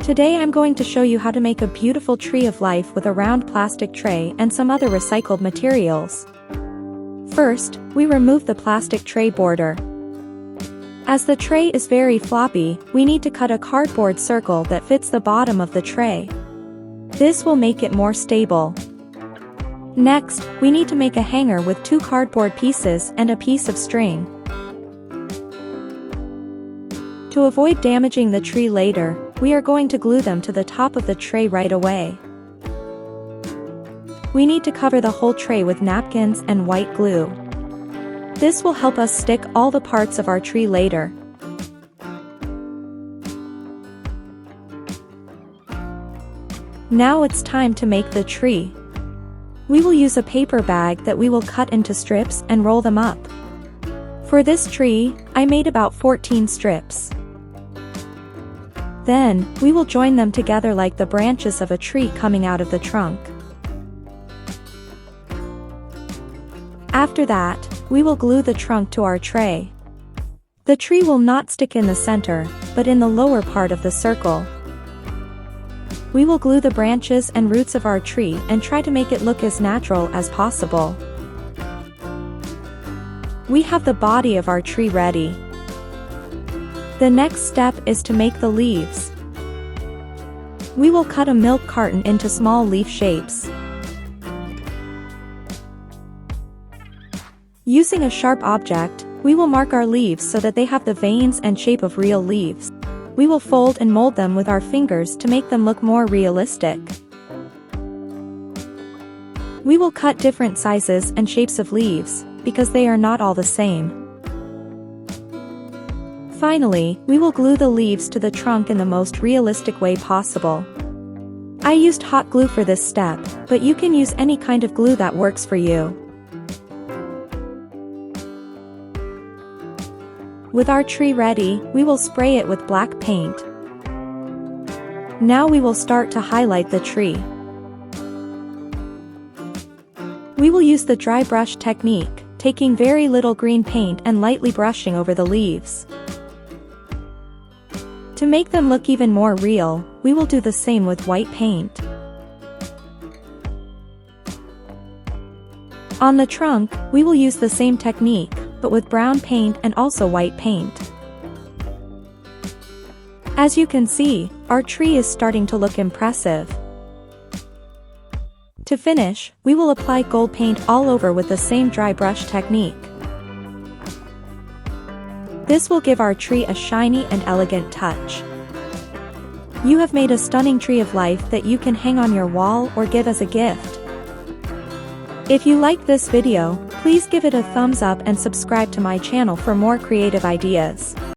Today I'm going to show you how to make a beautiful tree of life with a round plastic tray and some other recycled materials. First, we remove the plastic tray border. As the tray is very floppy, we need to cut a cardboard circle that fits the bottom of the tray. This will make it more stable. Next, we need to make a hanger with 2 cardboard pieces and a piece of string. To avoid damaging the tree later, we are going to glue them to the top of the tray right away. We need to cover the whole tray with napkins and white glue. This will help us stick all the parts of our tree later. Now it's time to make the tree. We will use a paper bag that we will cut into strips and roll them up. For this tree, I made about 14 strips. Then, we will join them together like the branches of a tree coming out of the trunk. After that, we will glue the trunk to our tray. The tree will not stick in the center, but in the lower part of the circle. We will glue the branches and roots of our tree and try to make it look as natural as possible. We have the body of our tree ready. The next step is to make the leaves. We will cut a milk carton into small leaf shapes. Using a sharp object, we will mark our leaves so that they have the veins and shape of real leaves. We will fold and mold them with our fingers to make them look more realistic. We will cut different sizes and shapes of leaves, because they are not all the same. Finally, we will glue the leaves to the trunk in the most realistic way possible. I used hot glue for this step, but you can use any kind of glue that works for you. With our tree ready, we will spray it with black paint. Now we will start to highlight the tree. We will use the dry brush technique, taking very little green paint and lightly brushing over the leaves. To make them look even more real, we will do the same with white paint. On the trunk, we will use the same technique, but with brown paint and also white paint. As you can see, our tree is starting to look impressive. To finish, we will apply gold paint all over with the same dry brush technique. This will give our tree a shiny and elegant touch. You have made a stunning tree of life that you can hang on your wall or give as a gift. If you liked this video, please give it a thumbs up and subscribe to my channel for more creative ideas.